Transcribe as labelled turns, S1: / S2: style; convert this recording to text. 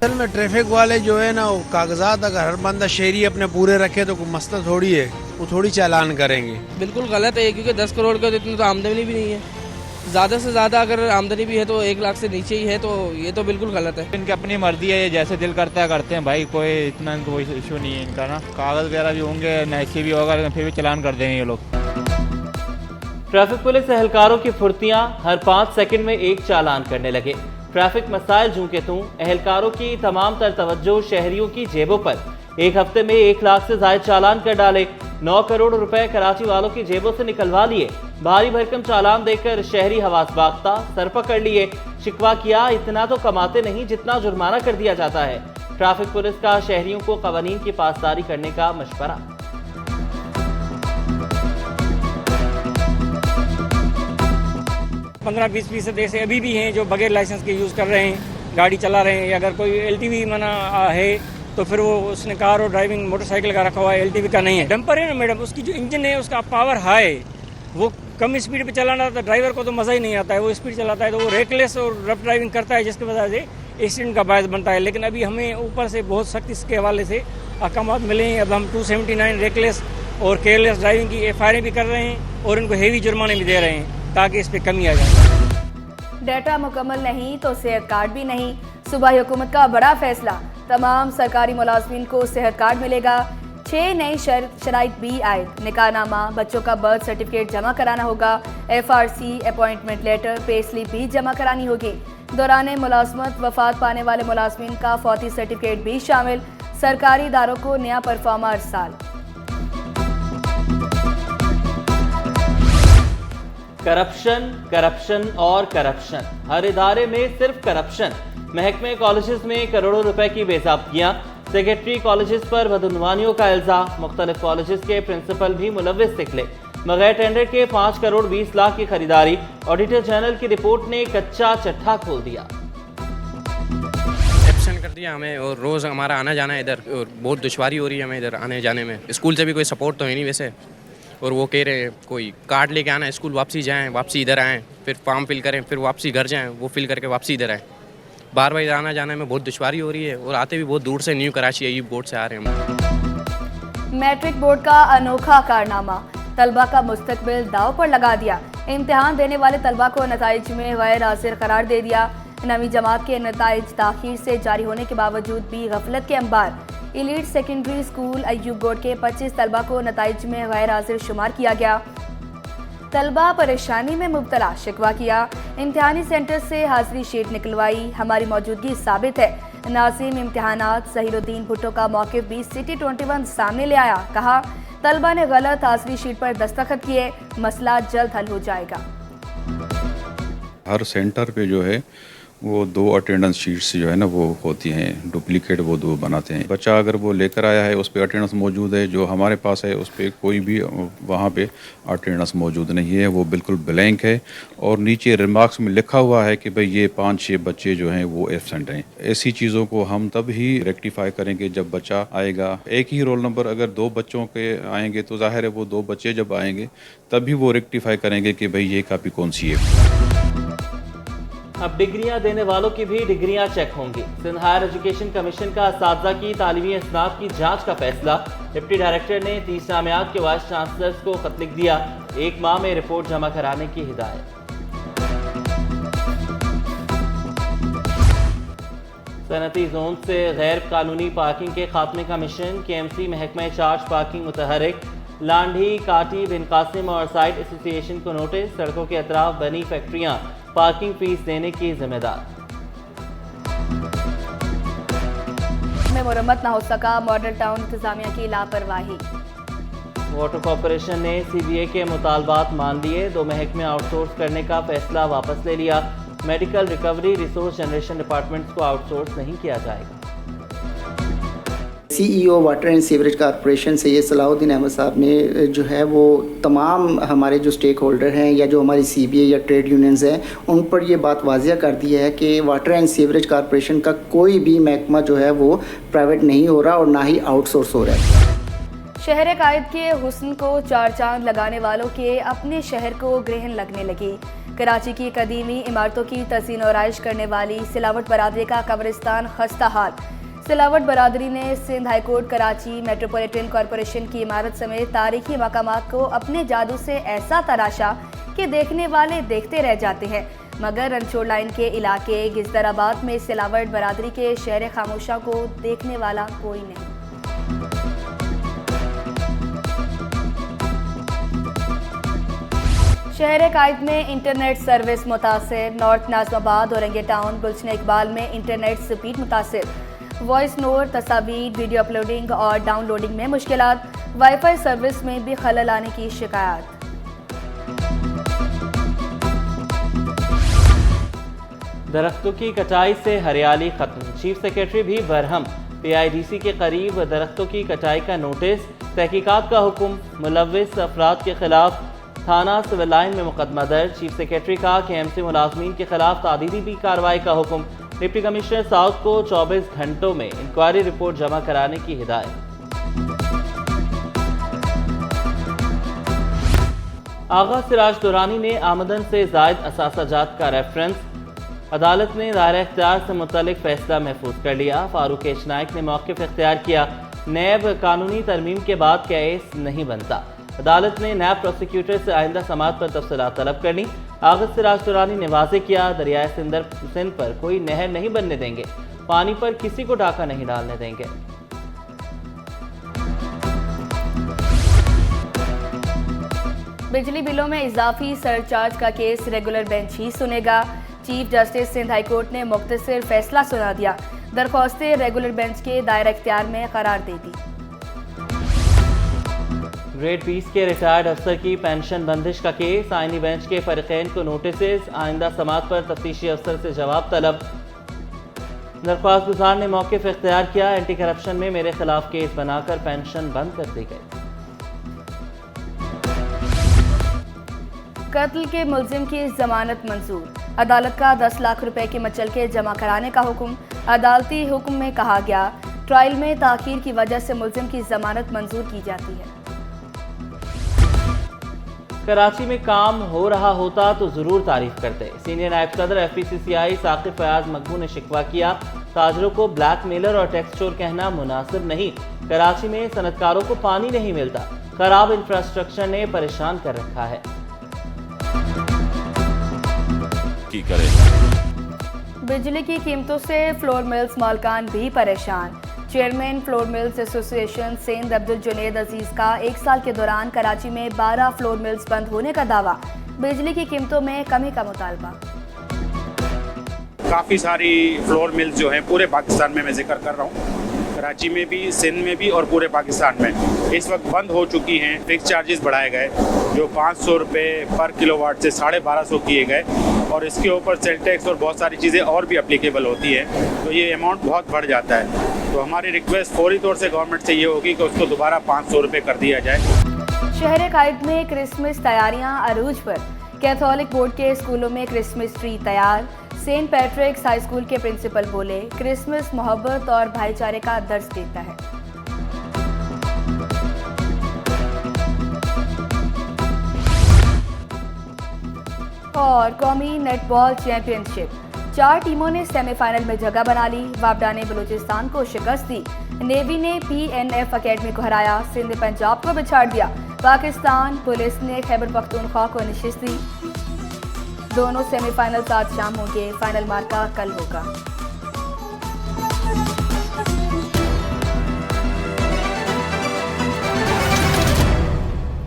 S1: असल में ट्रैफिक वाले जो है ना, वो कागजात अगर हर बंदा शहरी अपने पूरे रखे तो कोई मसला थोड़ी है, वो थोड़ी चालान करेंगे।
S2: बिल्कुल गलत है, क्योंकि 10 करोड़ का तो इतनी तो आमदनी भी नहीं है। ज़्यादा से ज़्यादा अगर आमदनी भी है तो 1 लाख से नीचे ही है, तो ये तो बिल्कुल गलत है।
S3: इनकी अपनी मर्जी है, ये जैसे दिल करता है करते हैं भाई, कोई इतना कोई इशू नहीं है इनका ना। कागज़ वगैरह भी होंगे, नैसी भी होगा, लेकिन फिर भी चालान कर देंगे ये लोग।
S4: ट्रैफिक पुलिस एहलकारों की फुर्तियां, हर 5 सेकंड में एक चालान करने लगे। ट्रैफिक मसाइल जूं के तूं, एहलकारों की तमाम तर तवज्जो शहरियों की जेबों पर। एक हफ्ते में 1 लाख से ज्यादा चालान कर डाले। 9 करोड़ रुपए कराची वालों की जेबों से निकलवा लिए। भारी भरकम चालान देकर शहरी हवास बाख्ता, सर पकड़ लिए। शिकवा किया, इतना तो कमाते नहीं जितना जुर्माना कर दिया जाता है। ट्रैफिक पुलिस का शहरियों को कवानीन की पासदारी करने का मशवरा।
S5: 15-20% ऐसे अभी भी हैं जो बगैर लाइसेंस के यूज़ कर रहे हैं, गाड़ी चला रहे हैं। या अगर कोई एलटीवी मना है तो फिर वो उसने कार और ड्राइविंग मोटरसाइकिल का रखा हुआ है, एलटीवी का नहीं है। डंपर है ना मैडम, उसकी जो इंजन है उसका पावर हाई, वो कम स्पीड पे चलाना तो ड्राइवर को तो मज़ा ही नहीं आता है। वो स्पीड चलाता है तो वो रेकलेस और रफ ड्राइविंग करता है, जिसकी वजह से एक्सीडेंट का बायस बनता है। लेकिन अभी हमें ऊपर से बहुत सख्त इसके हवाले से अहकाम मिले हैं। अब हम 279 रेकलेस और केयरलेस ड्राइविंग की एफआईआर भी कर रहे हैं और इनको हेवी जुर्माने भी दे रहे हैं ताकि इस पर कमी आ जाए।
S6: डाटा मुकम्मल नहीं तो सेहत कार्ड भी नहीं। सूबाई हुकूमत का बड़ा फैसला, तमाम सरकारी मुलाजमीन को सेहत कार्ड मिलेगा। 6 नई शराइत भी आयद। निकाहनामा, बच्चों का बर्थ सर्टिफिकेट जमा कराना होगा। FRC, appointment letter, pay slip भी जमा करानी होगी। दौरान मुलाजमत वफात पाने वाले मुलाजमीन का फौती सर्टिफिकेट भी शामिल। सरकारी इदारों को नया परफॉर्मा अरसाल।
S4: करप्शन, करप्शन और करप्शन, हर इदारे में सिर्फ करप्शन। महकमे कॉलेजेस में करोड़ों रुपए की बेज़ाब्तियां। सेक्रेटरी कॉलेजेस पर बदउनवानियों का इल्जाम। मुख्तलिफ कॉलेजेस के प्रिंसिपल भी मुलव्विस निकले। बगैर टेंडर के 5 करोड़ 20 लाख की खरीदारी। ऑडिटर जनरल की रिपोर्ट ने कच्चा चट्ठा खोल दिया।
S7: एब्सेंट कर दिया हमें, और रोज़ हमारा आना जाना इधर, और बहुत दुश्वारी हो रही है हमें इधर आने जाने में। स्कूल से भी कोई सपोर्ट तो है नहीं वैसे, और वो कह रहे हैं कोई कार्ड लेके आना है, स्कूल वापसी जाएं, वापसी इधर आएँ, फिर फॉर्म फिल करें, फिर वापसी घर जाएं, वो फिल करके वापसी इधर आएँ। बार बार आना जाने में बहुत दुश्वारी हो रही है, और आते भी बहुत दूर से, न्यू कराची अयूब बोर्ड से आ रहे हैं हम।
S6: मैट्रिक बोर्ड का अनोखा कारनामा, तलबा का मुस्तकबिल दाव पर लगा दिया। इम्तिहान देने वाले तलबा को नताइज में गैर हाजिर करार दे दिया। नवीं जमात के नताइज ताखीर से जारी होने के बावजूद भी गफलत के अंबार। Elite secondary school Ayub board के 25 तलबा को नताइज में गैर हाजिर शुमार किया गया। तलबा परेशानी में मुब्तला, शिकवा किया। इम्तिहानी सेंटर से हाजिरी शीट निकलवाई, हमारी मौजूदगी साबित है। नाज़िम इम्तिहानात ज़हीरुद्दीन भुट्टो का मौक़िफ़ भी सिटी 21 सामने ले आया। कहा, तलबा ने गलत हाजिरी शीट पर दस्तखत किए, मसला जल्द हल हो जाएगा।
S8: हर सेंटर पे जो है वो 2 अटेंडेंस शीट्स जो है ना वो होती हैं, डुप्लीकेट वो 2 बनाते हैं। बच्चा अगर वो लेकर आया है उस पर अटेंडेंस मौजूद है, जो हमारे पास है उस पर कोई भी वहाँ पे अटेंडेंस मौजूद नहीं है, वो बिल्कुल ब्लैंक है। और नीचे रिमार्क्स में लिखा हुआ है कि भाई ये 5-6 बच्चे जो हैं वो एब्सेंट हैं। ऐसी चीज़ों को हम तब ही रेक्टिफाई करेंगे जब बच्चा आएगा। एक ही रोल नंबर अगर 2 बच्चों के आएंगे तो जाहिर है वो 2 बच्चे जब आएंगे तभी वो रेक्टिफाई करेंगे कि भाई ये कापी कौन सी है।
S4: अब डिग्रियां देने वालों की भी डिग्रियां चेक होंगी। सिंध हायर एजुकेशन कमीशन का असातिज़ा की तालीमी इसनाद की जांच का फैसला। डिप्टी डायरेक्टर ने 30 जामियात के वाइस चांसलर्स को खत लिख दिया। 1 माह में रिपोर्ट जमा कराने की हिदायत। सनती जोन से गैर कानूनी पार्किंग के खात्मे का मिशन। KMC महकमा चार्ज पार्किंग मुतहरिक। लांढी, काटी, बिन कासिम और साइड एसोसिएशन को नोटिस। सड़कों के अतराफ बनी फैक्ट्रियां पार्किंग फीस देने की जिम्मेदार।
S6: में मुरम्मत न हो सका, मॉडल टाउन इंतजामिया की लापरवाही।
S4: वाटर कॉरपोरेशन ने CBA के मुतालबात मान लिए। 2 महकमे आउटसोर्स करने का फैसला वापस ले लिया। Medical recovery resource generation departments को आउटसोर्स नहीं किया जाएगा।
S9: CEO water and sewerage corporation Syed Salahuddin Ahmed Sahab ने जो है वो तमाम हमारे जो स्टेक होल्डर हैं या जो हमारी CBA या ट्रेड यूनियंस हैं उन पर ये बात वाज़िया कर दी है कि वाटर एंड सीवरेज कॉरपोरेशन का कोई भी महकमा जो है वो प्राइवेट नहीं हो रहा और ना ही आउटसोर्स हो रहा है।
S6: शहर कायद के हुस्न को 4 चांद लगाने वालों के अपने शहर को ग्रहण लगने लगी। कराची की कदीमी इमारतों की तज़ीन और आइश करने वाली सिलावट बरादरी का कब्रिस्तान खस्ता हाल। सिलावट बरादरी ने Sindh high court Karachi metropolitan corporation की इमारत समेत तारीखी मकामात को अपने जादू से ऐसा तराशा कि देखने वाले देखते रह जाते हैं, मगर रनछोड़ लाइन के इलाके गिजदराबाद में सिलावट बरादरी के शहर खामोशा को देखने वाला कोई नहीं। शहर कायद में इंटरनेट सर्विस मुतासिर। नॉर्थ नाज़िमाबाद, औरंगे टाउन, गुलशन इकबाल में इंटरनेट स्पीड मुतासिर। वॉइस नोट, तस्वीर, वीडियो अपलोडिंग और डाउनलोडिंग में मुश्किलात। वाईफाई सर्विस में भी खलल आने की शिकायत।
S4: दरख्तों की कटाई से हरियाली खत्म, चीफ सेक्रेटरी भी बरहम। PIDC के करीब दरख्तों की कटाई का नोटिस, तहकीकात का हुक्म। मुलव्विस अफराद के खिलाफ थाना सिविल लाइन में मुकदमा दर्ज। चीफ सेक्रेटरी का KMC मुलाजमीन के खिलाफ तादीदी भी कार्रवाई का हुक्म। डिप्टी कमिश्नर साउथ को 24 घंटों में इंक्वायरी रिपोर्ट जमा कराने की हिदायत। आगा सिराज दुरानी ने आमदन से जायद असासाजात का रेफरेंस। अदालत ने दायरा इख्तियार से मुतल्लिक फैसला महफूज कर लिया। फारूक एच नाइक ने मौक़िफ़ इख्तियार किया। नैब कानूनी तरमीम के बाद केस नहीं बनता। अदालत ने नैब प्रोसिक्यूटर से आइंदा समात पर तफसीलात तलब करनी। आगा सिराज दुरानी ने वाज़े किया, दरियाए सिंध पर कोई नहर नहीं बनने देंगे, पानी पर किसी को डाका नहीं डालने देंगे।
S6: बिजली बिलों में इजाफी सरचार्ज का केस रेगुलर बेंच ही सुनेगा। चीफ जस्टिस सिंध हाईकोर्ट ने मुख्तसर फैसला सुना दिया। दरख्वास्तें रेगुलर बेंच के दायरा इख्तियार में करार दे दी।
S4: ग्रेड 20 के रिटायर्ड अफसर की पेंशन बंदिश का केस, आईनी बेंच के फरीकैन को नोटिस। आइंदा समात पर तफ्तीशी अफसर से जवाब तलब। दरख्वास्त गुजार ने मौक़िफ़ इख्तियार किया। एंटी करप्शन में मेरे खिलाफ केस बनाकर पेंशन बंद कर दी गई।
S6: कत्ल के मुलजिम की जमानत मंजूर। अदालत का 10 लाख रुपए की मचलके जमा कराने का हुक्म। अदालती हुक्म में कहा गया, ट्रायल में ताखीर की वजह से मुलजिम की जमानत मंजूर की जाती है।
S4: कराची में काम हो रहा होता तो जरूर तारीफ करते। सीनियर नायब सदर FPCCI साकिब फयाज मकबू ने शिकवा किया, ताजरों को ब्लैकमेलर और टैक्स चोर कहना मुनासिब नहीं। कराची में सनतकारों को पानी नहीं मिलता, खराब इंफ्रास्ट्रक्चर ने परेशान कर रखा है। बिजली की कीमतों से फ्लोर मिल्स मालकान भी परेशान। Chairman flour mills association Sindh Abdul Junaid Aziz का 1 साल के दौरान कराची में 12 फ्लोर मिल्स बंद होने का दावा। बिजली की कीमतों में कमी का मुतालबा।
S10: काफ़ी सारी फ्लोर मिल्स जो हैं पूरे पाकिस्तान में मैं जिक्र कर रहा हूँ, कराची में भी, सिंध में भी और पूरे पाकिस्तान में इस वक्त बंद हो चुकी हैं। फिक्स चार्जेस बढ़ाए गए जो 500 रुपये पर किलोवाट से 1250 किए गए और इसके ऊपर सेल टैक्स और बहुत सारी चीज़ें और भी अप्लीकेबल होती है, तो ये अमाउंट बहुत बढ़ जाता है। तो हमारी रिक्वेस्ट फौरी तौर से गवर्नमेंट से ये होगी कि उसको दोबारा 500 रुपये कर दिया जाए।
S6: शहर कायद में क्रिसमस तैयारियां अरूज पर। कैथोलिक बोर्ड के स्कूलों में क्रिसमस ट्री तैयार। सेंट पैट्रिक्स हाई स्कूल के प्रिंसिपल बोले, क्रिसमस मोहब्बत और भाईचारे का दर्ज देता है। और कौमी नेटबॉल चैंपियनशिप, 4 टीमों ने सेमीफाइनल में जगह बना ली। वापडा ने बलूचिस्तान को शिकस्त दी। नेवी ने PNF अकेडमी को हराया। सिंध ने पंजाब को बिछाड़ दिया। पाकिस्तान पुलिस ने खैबर पख्तूनख्वा को निशिस्त दी। दोनों सेमीफाइनल आज शाम होंगे। फाइनल मार्का कल होगा।